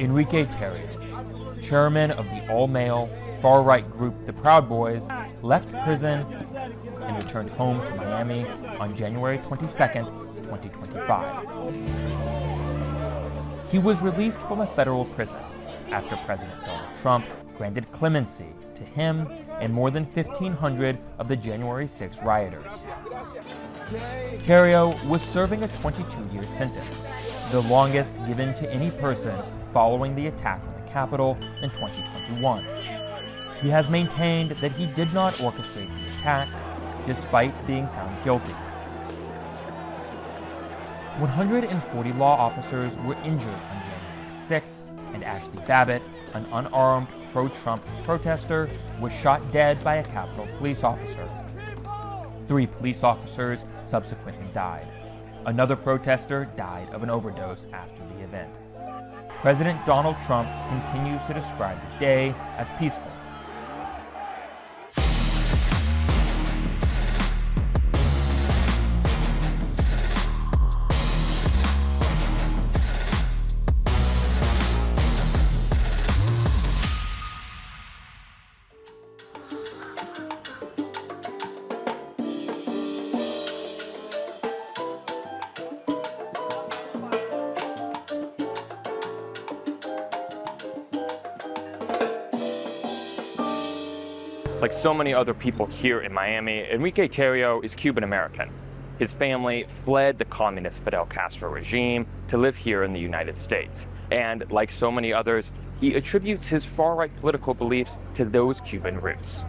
Enrique Tarrio, chairman of the all-male, far-right group the Proud Boys, left prison and returned home to Miami on January 22, 2025. He was released from a federal prison after President Donald Trump granted clemency to him and more than 1,500 of the January 6 rioters. Tarrio was serving a 22-year sentence, the longest given to any person following the attack on the Capitol in 2021. He has maintained that he did not orchestrate the attack, despite being found guilty. 140 law officers were injured on January 6th, and Ashley Babbitt, an unarmed pro-Trump protester, was shot dead by a Capitol police officer. 3 police officers subsequently died. Another protester died of an overdose after the event. President Donald Trump continues to describe the day as peaceful. Like so many other people here in Miami, Enrique Tarrio is Cuban American. His family fled the communist Fidel Castro regime to live here in the United States. And like so many others, he attributes his far-right political beliefs to those Cuban roots.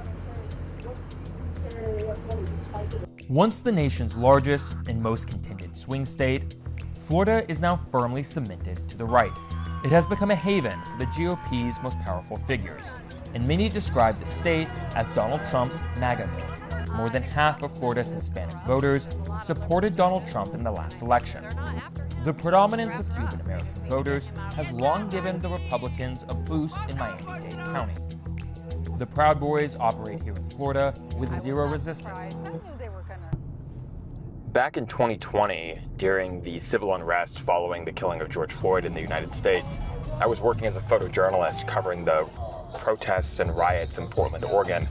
Once the nation's largest and most contended swing state, Florida is now firmly cemented to the right. It has become a haven for the GOP's most powerful figures, and many describe the state as Donald Trump's MAGAville. More than half of Florida's Hispanic voters supported Donald Trump in the last election. The predominance of Cuban American voters has long given the Republicans a boost in Miami-Dade County. The Proud Boys operate here in Florida with zero resistance. Back in 2020, during the civil unrest following the killing of George Floyd in the United States, I was working as a photojournalist covering the protests and riots in Portland, Oregon.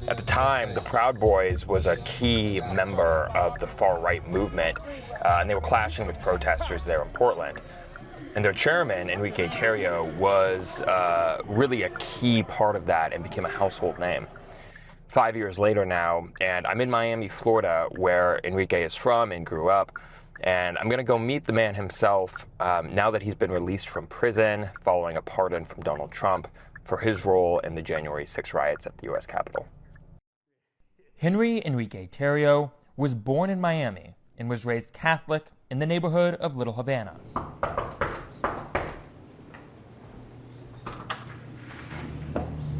At the time, the Proud Boys was a key member of the far-right movement, and they were clashing with protesters there in Portland. And their chairman, Enrique Tarrio, was really a key part of that and became a household name. 5 years later now, and I'm in Miami, Florida, where Enrique is from and grew up, and I'm going to go meet the man himself now that he's been released from prison following a pardon from Donald Trump for his role in the January 6 riots at the U.S. Capitol. Henry Enrique Tarrio was born in Miami and was raised Catholic in the neighborhood of Little Havana.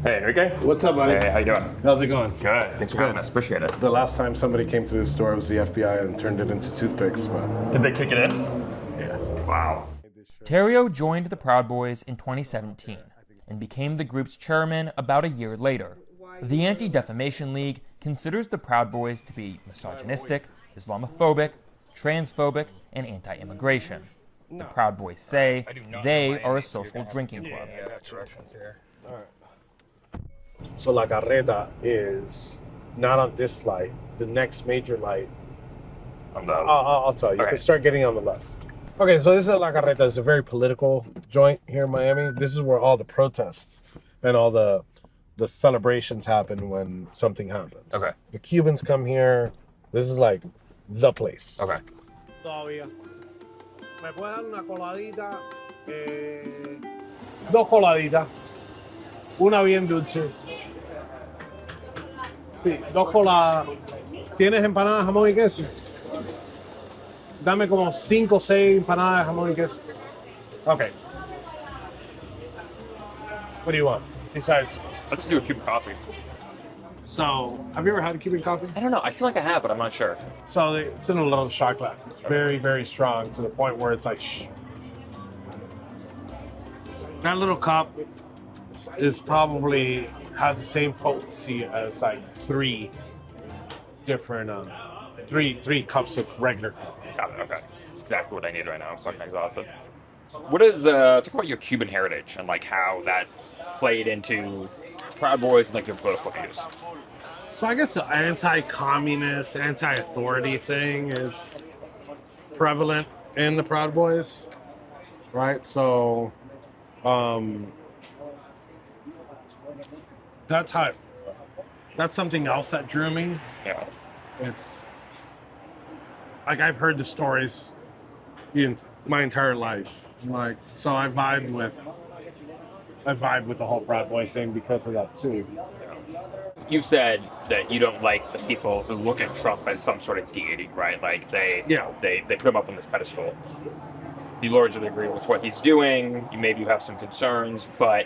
Hey, Enrique. What's up, buddy? Hey, how you doing? How's it going? Good. Thanks for having us. Appreciate it. The last time somebody came to the store, it was the FBI and turned it into toothpicks, but... Did they kick it in? Yeah. Wow. Tarrio joined the Proud Boys in 2017 and became the group's chairman about a year later. The Anti-Defamation League considers the Proud Boys to be misogynistic, Islamophobic, transphobic, and anti-immigration. The Proud Boys say they are a social drinking club. So La Carreta is not on this light. The next major light, I'll tell you. Okay. You can start getting on the left. Okay, so this is La Carreta. It's a very political joint here in Miami. This is where all the protests and all the celebrations happen when something happens. Okay. The Cubans come here. This is like the place. Okay. Todavía. ¿Me puedes dar una coladita? Dos coladitas. Una bien dulce. Sí, dos coladas. ¿Tienes empanadas de jamón y queso? Dame como 5 o 6 empanadas de jamón y queso. Okay. What do you want? Besides, Let's do a Cuban coffee. so have you ever had a Cuban coffee? I don't know. I feel like I have, but I'm not sure. So it's in a little shot glass. It's very, very strong to the point where it's like, shh. That little cup is probably has the same potency as like 3 different, three cups of regular coffee. Got it. Okay. It's exactly what I need right now. I'm fucking exhausted. What is talk about your Cuban heritage and like how that played into Proud Boys and like your political views? So I guess the anti-communist, anti-authority thing is prevalent in the Proud Boys, right? So um, that's how. That's something else that drew me. Yeah. It's like I've heard the stories in my entire life. Like, so I vibe with the whole Proud Boy thing because of that too. You've said that you don't like the people who look at Trump as some sort of deity, right? Like they put him up on this pedestal. You largely agree with what he's doing. Maybe you have some concerns, but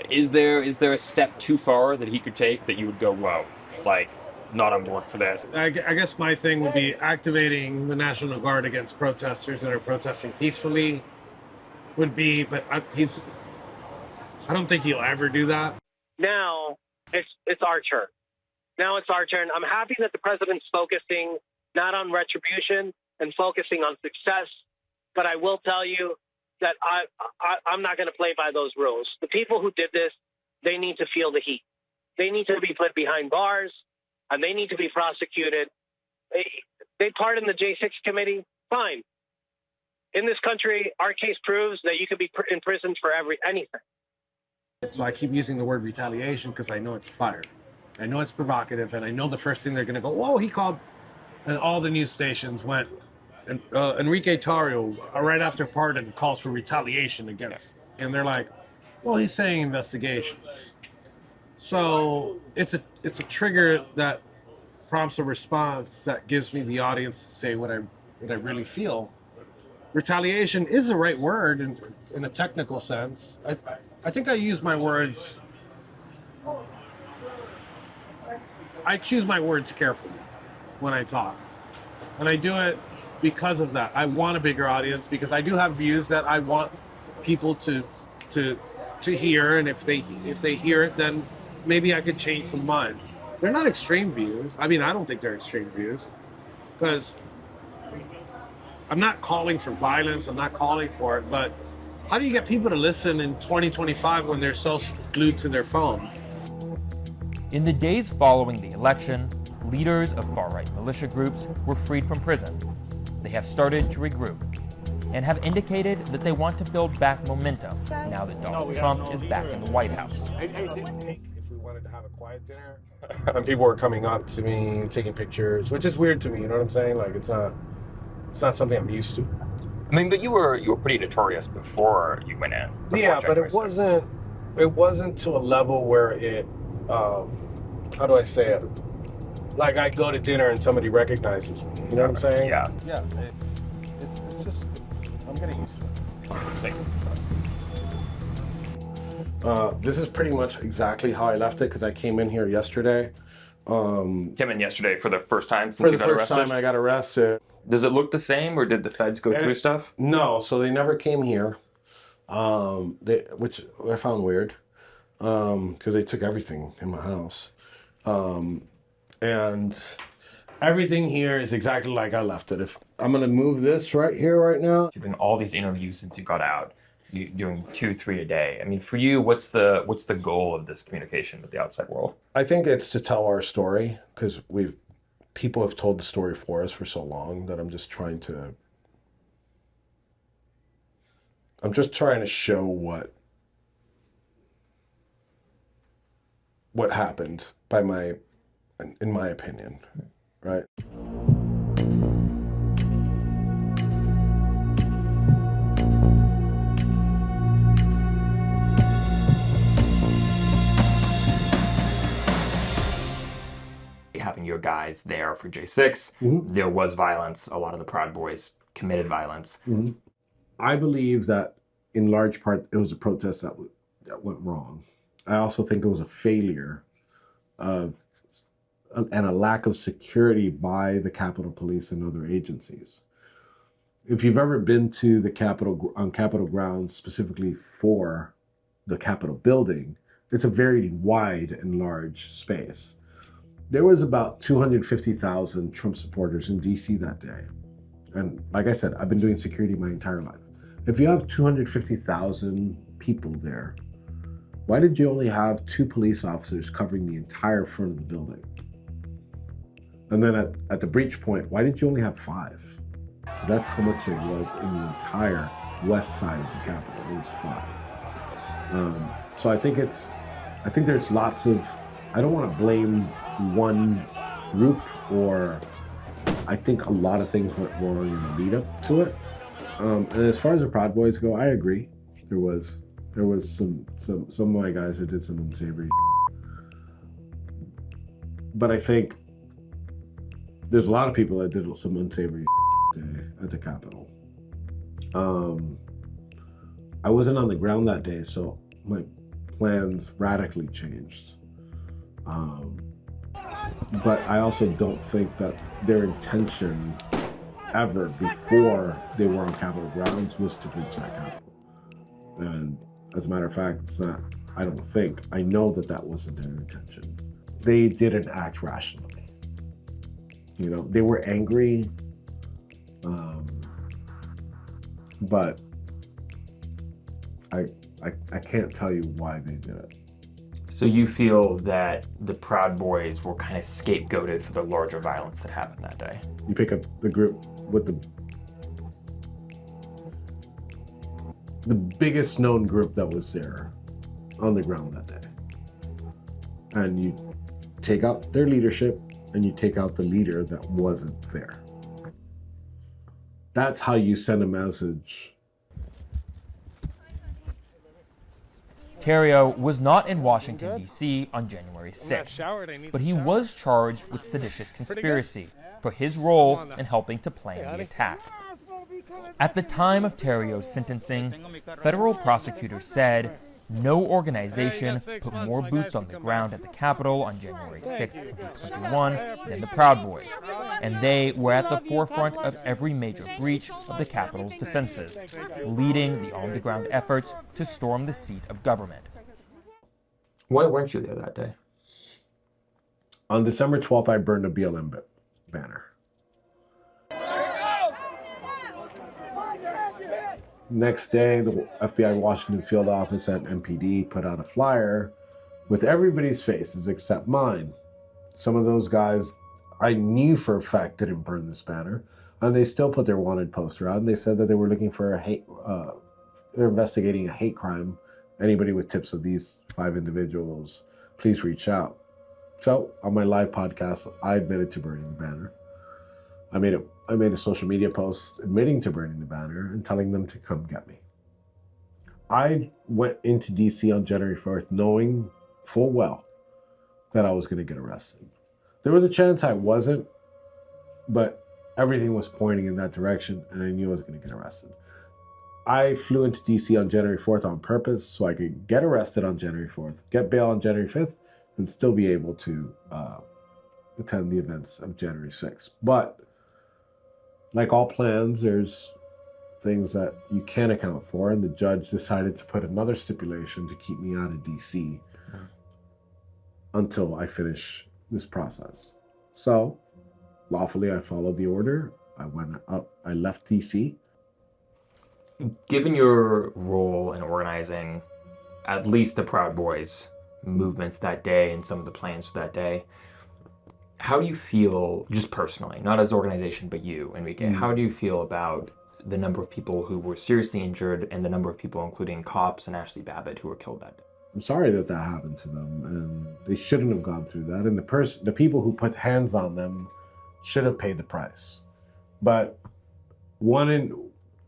is there a step too far that he could take that you would go, whoa, like not on board for this? I guess my thing would be activating the National Guard against protesters that are protesting peacefully would be, but I don't think he'll ever do that. Now it's our turn. Now it's our turn. I'm happy that the president's focusing not on retribution and focusing on success, but I will tell you that I'm not going to play by those rules. The people who did this, they need to feel the heat. They need to be put behind bars, and they need to be prosecuted. They pardoned the J6 committee, fine. In this country, our case proves that you could be imprisoned for anything. So I keep using the word retaliation because I know it's fire. I know it's provocative, and I know the first thing they're going to go, whoa, he called, and all the news stations went, and Enrique Tarrio, right after pardon, calls for retaliation against, and they're like, well, he's saying investigations. So it's a trigger that prompts a response that gives me the audience to say what I really feel. Retaliation is the right word in a technical sense. I think I use my words. I choose my words carefully when I talk, and I do it because of that. I want a bigger audience because I do have views that I want people to hear, and if they hear it, then maybe I could change some minds. They're not extreme views. I mean, I don't think they're extreme views because I'm not calling for violence. I'm not calling for it, but how do you get people to listen in 2025 when they're so glued to their phone? In the days following the election, leaders of far-right militia groups were freed from prison. They have started to regroup and have indicated that they want to build back momentum now that Donald Trump is back in the White House. I didn't take if we wanted to have a quiet dinner. And people were coming up to me, taking pictures, which is weird to me, you know what I'm saying? Like it's not something I'm used to. I mean, but you were pretty notorious before you went in. Yeah, but it wasn't to a level where it how do I say it? Like I go to dinner and somebody recognizes me. You know what I'm saying? Yeah. Yeah, it's just I'm getting used to it. Thank you. This is pretty much exactly how I left it because I came in here yesterday. Came in yesterday for the first time since For you the got first arrested? time I got arrested. Does it look the same, or did the feds go through stuff? No, so they never came here, which I found weird, because they took everything in my house, and everything here is exactly like I left it. If I'm gonna move this right here, right now. You've been all these interviews since you got out. You're doing 2-3 a day. I mean, for you, what's the goal of this communication with the outside world? I think it's to tell our story because people have told the story for us for so long that I'm just trying to show what happened in my opinion, right? Having your guys there for J6, there was violence. A lot of the Proud Boys committed violence. I believe that in large part it was a protest that went wrong. I also think it was a failure and a lack of security by the Capitol Police and other agencies. If you've ever been to the Capitol grounds, specifically for the Capitol building, it's a very wide and large space. There was about 250,000 Trump supporters in DC that day. And like I said, I've been doing security my entire life. If you have 250,000 people there, why did you only have 2 police officers covering the entire front of the building? And then at the breach point, why did you only have 5? That's how much there was in the entire west side of the Capitol. It was 5. So I think there's lots of, I don't want to blame one group, or I think a lot of things went wrong in the lead up to it. And as far as the Proud Boys go, I agree. There was some of my guys that did some unsavory, but I think there's a lot of people that did some unsavory at the Capitol. I wasn't on the ground that day, so my plans radically changed. But I also don't think that their intention ever before they were on Capitol grounds was to breach that Capitol. And as a matter of fact, it's not, I know that wasn't their intention. They didn't act rationally. You know, they were angry, but I can't tell you why they did it. So you feel that the Proud Boys were kind of scapegoated for the larger violence that happened that day? You pick up the group with the biggest known group that was there on the ground that day, and you take out their leadership and you take out the leader that wasn't there. That's how you send a message. Tarrio was not in Washington, D.C. on January 6th, but he was charged with seditious conspiracy for his role in helping to plan the attack. At the time of Tarrio's sentencing, federal prosecutors said no organization put more boots on the ground at the Capitol on January 6, 2021 than the Proud Boys, and they were at the forefront of every major breach of the Capitol's defenses, leading the on-the-ground efforts to storm the seat of government. Why weren't you there that day? On December 12th, I burned a BLM banner. Next day, the FBI Washington field office at MPD put out a flyer with everybody's faces except mine. Some of those guys I knew for a fact didn't burn this banner, and they still put their wanted poster out, and they said that they were looking for they're investigating a hate crime. Anybody with tips of these 5 individuals, please reach out. So on my live podcast, I admitted to burning the banner. I made a social media post admitting to burning the banner and telling them to come get me. I went into DC on January 4th knowing full well that I was going to get arrested. There was a chance I wasn't, but everything was pointing in that direction, and I knew I was going to get arrested. I flew into DC on January 4th on purpose so I could get arrested on January 4th, get bail on January 5th, and still be able to attend the events of January 6th. But like all plans, there's things that you can't account for, and the judge decided to put another stipulation to keep me out of DC until I finish this process. So, lawfully, I followed the order. I went up, I left DC. Given your role in organizing at least the Proud Boys movements that day and some of the plans for that day, how do you feel, just personally, not as an organization, but you, Enrique, how do you feel about the number of people who were seriously injured and the number of people, including cops and Ashley Babbitt, who were killed that day? I'm sorry that happened to them, and they shouldn't have gone through that. And the people who put hands on them should have paid the price. But one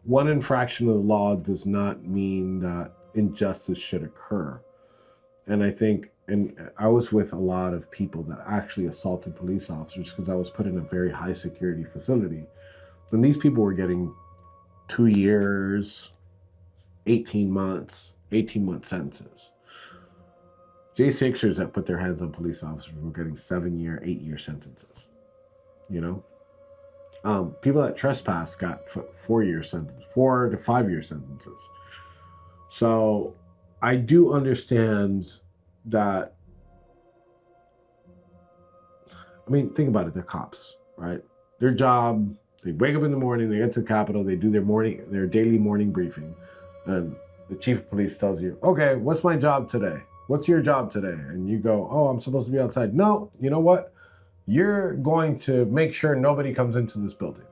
infraction of the law does not mean that injustice should occur. And I think, and I was with a lot of people that actually assaulted police officers because I was put in a very high security facility. And these people were getting 2 years, 18 month sentences. J6ers that put their hands on police officers were getting 7-year, 8-year sentences. You know? People that trespass got 4-year sentences, 4 to 5-year sentences. So I do understand that. I mean, think about it. They're cops, right? Their job They wake up in the morning, they get to the Capitol, they do their daily morning briefing, and the chief of police tells you, okay, what's my job today? What's your job today? And you go, oh, I'm supposed to be outside. No, you know what? You're going to make sure nobody comes into this building.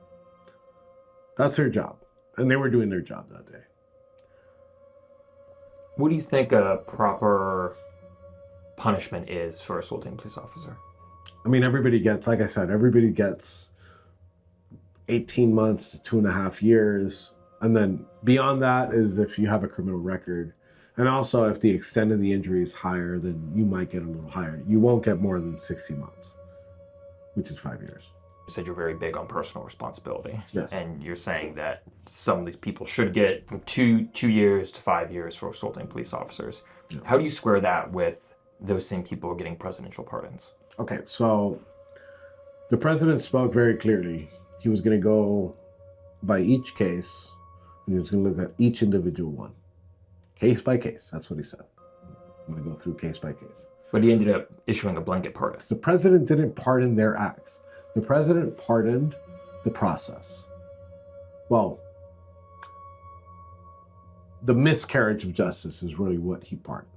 That's their job. And they were doing their job that day. What do you think a proper punishment is for assaulting a police officer? I mean, everybody gets 18 months to 2.5 years. And then beyond that is if you have a criminal record. And also if the extent of the injury is higher, then you might get a little higher. You won't get more than 60 months, which is 5 years. You said you're very big on personal responsibility. Yes. And you're saying that some of these people should get from 2 years to 5 years for assaulting police officers. Yeah. How do you square that with those same people getting presidential pardons? Okay, so the president spoke very clearly. He was going to go by each case, and he was going to look at each individual one. Case by case, that's what he said. I'm going to go through case by case. But he ended up issuing a blanket pardon. The president didn't pardon their acts. The president pardoned the process. Well, the miscarriage of justice is really what he pardoned.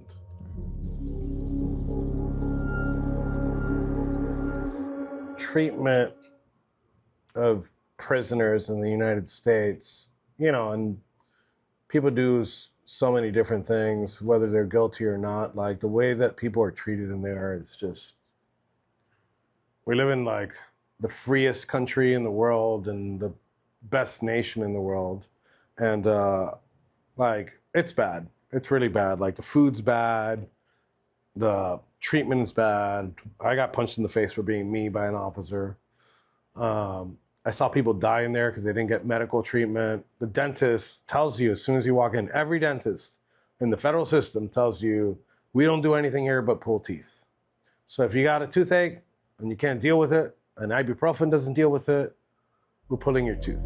Treatment of prisoners in the United States, and people do so many different things, whether they're guilty or not. Like the way that people are treated in there is just, we live in like the freest country in the world and the best nation in the world. And like, it's bad. It's really bad. Like the food's bad. The treatment is bad. I got punched in the face for being me by an officer. I saw people die in there because they didn't get medical treatment. The dentist tells you as soon as you walk in, every dentist in the federal system tells you, we don't do anything here but pull teeth. So if you got a toothache and you can't deal with it, and ibuprofen doesn't deal with it, we're pulling your tooth.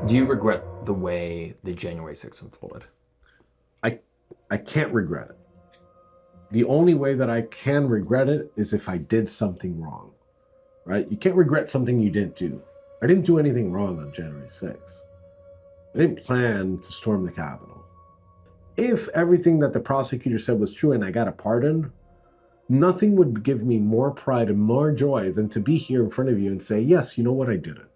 Do you regret the way the January 6th unfolded? I can't regret it. The only way that I can regret it is if I did something wrong, right? You can't regret something you didn't do. I didn't do anything wrong on January 6th. I didn't plan to storm the Capitol. If everything that the prosecutor said was true and I got a pardon, nothing would give me more pride and more joy than to be here in front of you and say, yes, you know what, I did it.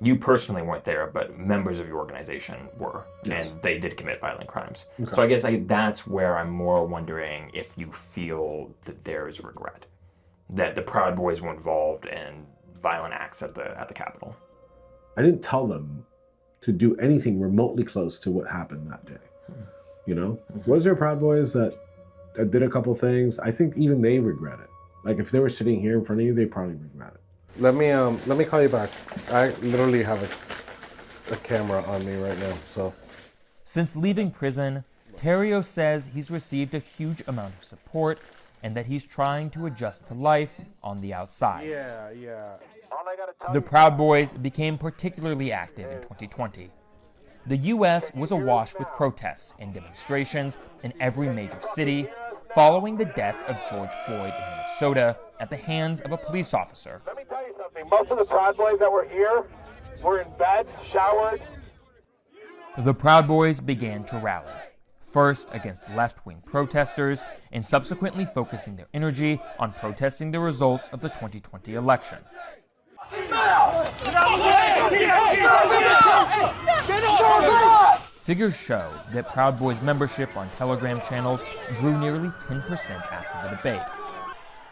You personally weren't there, but members of your organization were, yes. And they did commit violent crimes. Okay. So I guess that's where I'm more wondering if you feel that there is regret, that the Proud Boys were involved in violent acts at the Capitol. I didn't tell them to do anything remotely close to what happened that day. Mm-hmm. Was there Proud Boys that did a couple things? I think even they regret it. Like if they were sitting here in front of you, they probably regret it. Let me call you back. I literally have a camera on me right now, so. Since leaving prison, Tarrio says he's received a huge amount of support and that he's trying to adjust to life on the outside. Yeah. The Proud Boys became particularly active in 2020. The U.S. was awash with protests and demonstrations in every major city following the death of George Floyd in Minnesota at the hands of a police officer. Let me tell you something. Most of the Proud Boys that were here were in bed, showered. The Proud Boys began to rally, first against left-wing protesters and subsequently focusing their energy on protesting the results of the 2020 election. Figures show that Proud Boys membership on Telegram channels grew nearly 10% after the debate.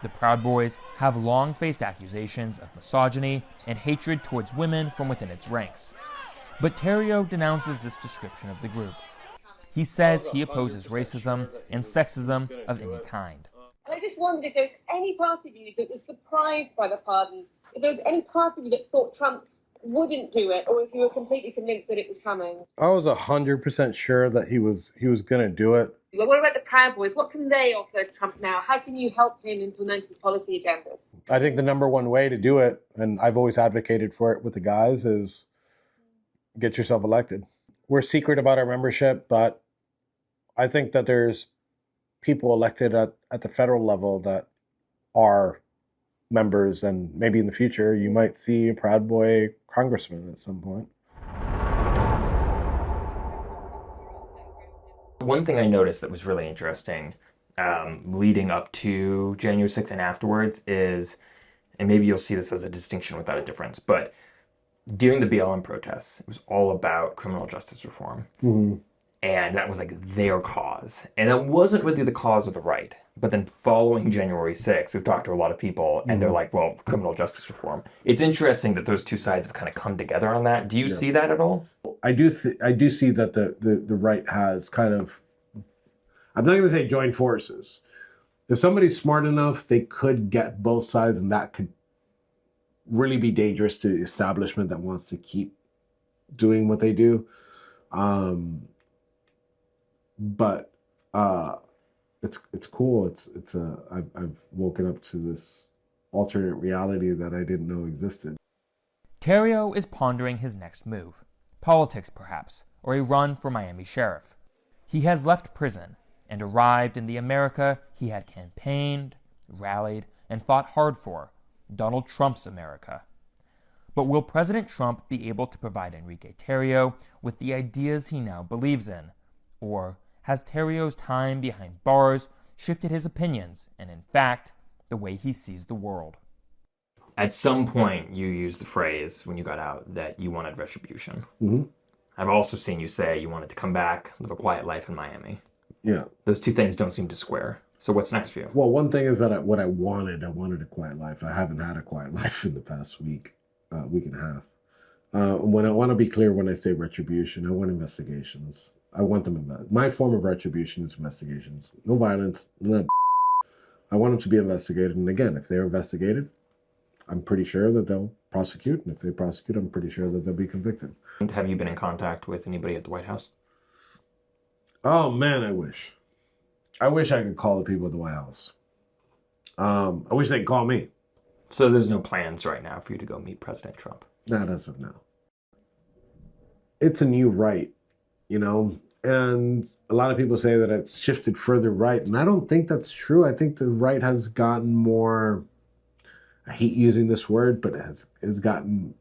The Proud Boys have long faced accusations of misogyny and hatred towards women from within its ranks. But Tarrio denounces this description of the group. He says he opposes racism and sexism of any kind. And I just wondered if there was any part of you that was surprised by the pardons, if there was any part of you that thought Trump wouldn't do it, or if you were completely convinced that it was coming. I was 100% sure that he was going to do it. Well, what about the Proud Boys? What can they offer Trump now? How can you help him implement his policy agendas? I think the number one way to do it, and I've always advocated for it with the guys, is get yourself elected. We're secret about our membership, but I think that there's people elected at the federal level that are members, and maybe in the future you might see a Proud Boy congressman at some point. One thing I noticed that was really interesting leading up to January 6th and afterwards is, and maybe you'll see this as a distinction without a difference, but during the BLM protests, it was all about criminal justice reform. Mm-hmm. And that was like their cause. And that wasn't really the cause of the right. But then following January 6th, we've talked to a lot of people and they're like, well, criminal justice reform. It's interesting that those two sides have kind of come together on that. Do you see that at all? I do see that the right has kind of, I'm not going to say join forces. If somebody's smart enough, they could get both sides, and that could really be dangerous to the establishment that wants to keep doing what they do. But it's cool. I've woken up to this alternate reality that I didn't know existed. Tarrio is pondering his next move. Politics, perhaps, or a run for Miami sheriff. He has left prison and arrived in the America he had campaigned, rallied, and fought hard for, Donald Trump's America. But will President Trump be able to provide Enrique Tarrio with the ideas he now believes in? Or has Tarrio's time behind bars shifted his opinions and, in fact, the way he sees the world? At some point, you used the phrase when you got out that you wanted retribution. Mm-hmm. I've also seen you say you wanted to come back, live a quiet life in Miami. Yeah. Those two things don't seem to square. So what's next for you? Well, one thing is that I wanted a quiet life. I haven't had a quiet life in the past week and a half. When I want to be clear, when I say retribution, I want investigations. I want them. My form of retribution is investigations. No violence. No. I want them to be investigated. And again, if they're investigated, I'm pretty sure that they'll prosecute. And if they prosecute, I'm pretty sure that they'll be convicted. Have you been in contact with anybody at the White House? Oh, man, I wish. I wish I could call the people at the White House. I wish they'd call me. So there's no plans right now for you to go meet President Trump? Not as of now. It's a new right, you know, and a lot of people say that it's shifted further right, and I don't think that's true. I think the right has gotten more, I hate using this word, but it has gotten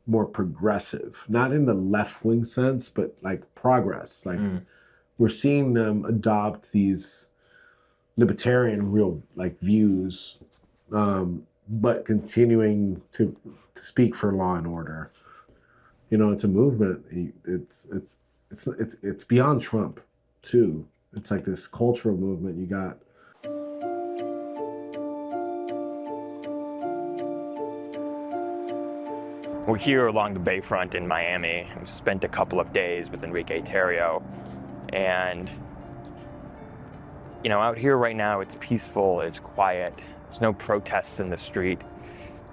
more progressive. Not in the left-wing sense, but like progress. Like we're seeing them adopt these libertarian views, but continuing to speak for law and order. You know, it's a movement. It's beyond Trump too. It's like this cultural movement you got. We're here along the bayfront in Miami. We spent a couple of days with Enrique Tarrio, and you know, out here right now it's peaceful, it's quiet, there's no protests in the street.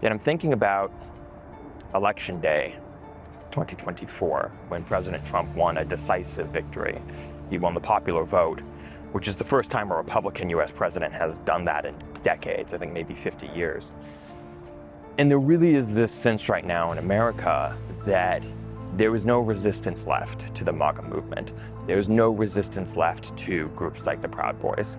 Yet I'm thinking about Election Day 2024, when President Trump won a decisive victory. He won the popular vote, which is the first time a Republican US president has done that in decades, I think maybe 50 years. And there really is this sense right now in America that there is no resistance left to the MAGA movement. There's no resistance left to groups like the Proud Boys.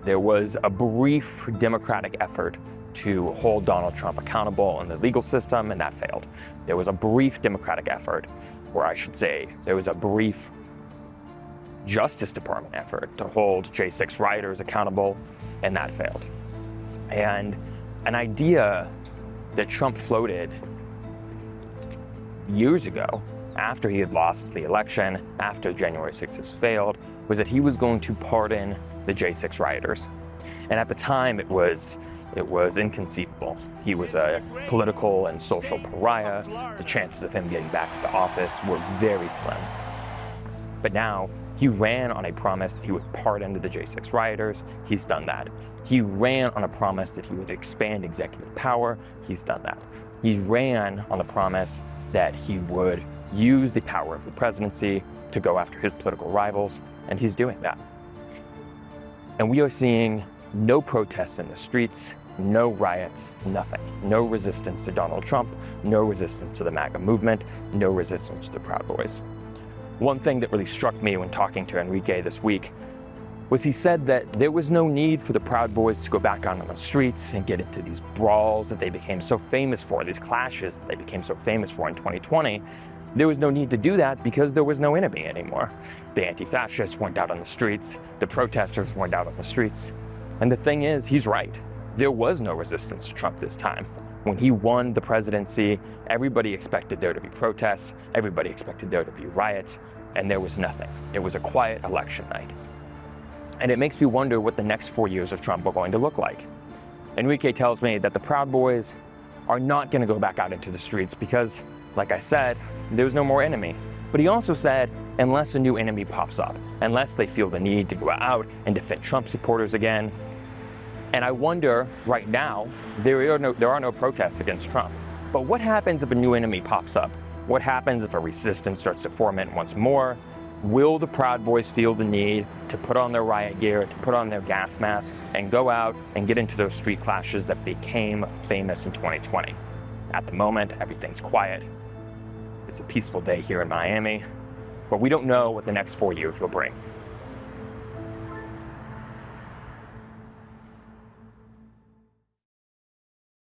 There was a brief Democratic effort to hold Donald Trump accountable in the legal system, and that failed. There was a brief Democratic effort, or I should say, there was a brief Justice Department effort to hold J6 rioters accountable, and that failed. And an idea that Trump floated years ago, after he had lost the election, after January 6th has failed, was that he was going to pardon the J6 rioters. And at the time, it was inconceivable. He was a political and social pariah. The chances of him getting back into office were very slim. But now, he ran on a promise that he would pardon the J6 rioters. He's done that. He ran on a promise that he would expand executive power. He's done that. He ran on the promise that he would use the power of the presidency to go after his political rivals, and he's doing that. And we are seeing no protests in the streets, no riots, nothing. No resistance to Donald Trump, no resistance to the MAGA movement, no resistance to the Proud Boys. One thing that really struck me when talking to Enrique this week was he said that there was no need for the Proud Boys to go back out on the streets and get into these brawls that they became so famous for, these clashes that they became so famous for in 2020. There was no need to do that because there was no enemy anymore. The anti-fascists went out on the streets, the protesters went out on the streets. And the thing is, he's right. There was no resistance to Trump this time. When he won the presidency, everybody expected there to be protests, everybody expected there to be riots, and there was nothing. It was a quiet election night. And it makes me wonder what the next 4 years of Trump are going to look like. Enrique tells me that the Proud Boys are not going to go back out into the streets because, like I said, there's no more enemy. But he also said, unless a new enemy pops up, unless they feel the need to go out and defend Trump supporters again. And I wonder, right now, there are no protests against Trump. But what happens if a new enemy pops up? What happens if a resistance starts to ferment once more? Will the Proud Boys feel the need to put on their riot gear, to put on their gas masks, and go out and get into those street clashes that became famous in 2020? At the moment, everything's quiet. It's a peaceful day here in Miami, but we don't know what the next 4 years will bring.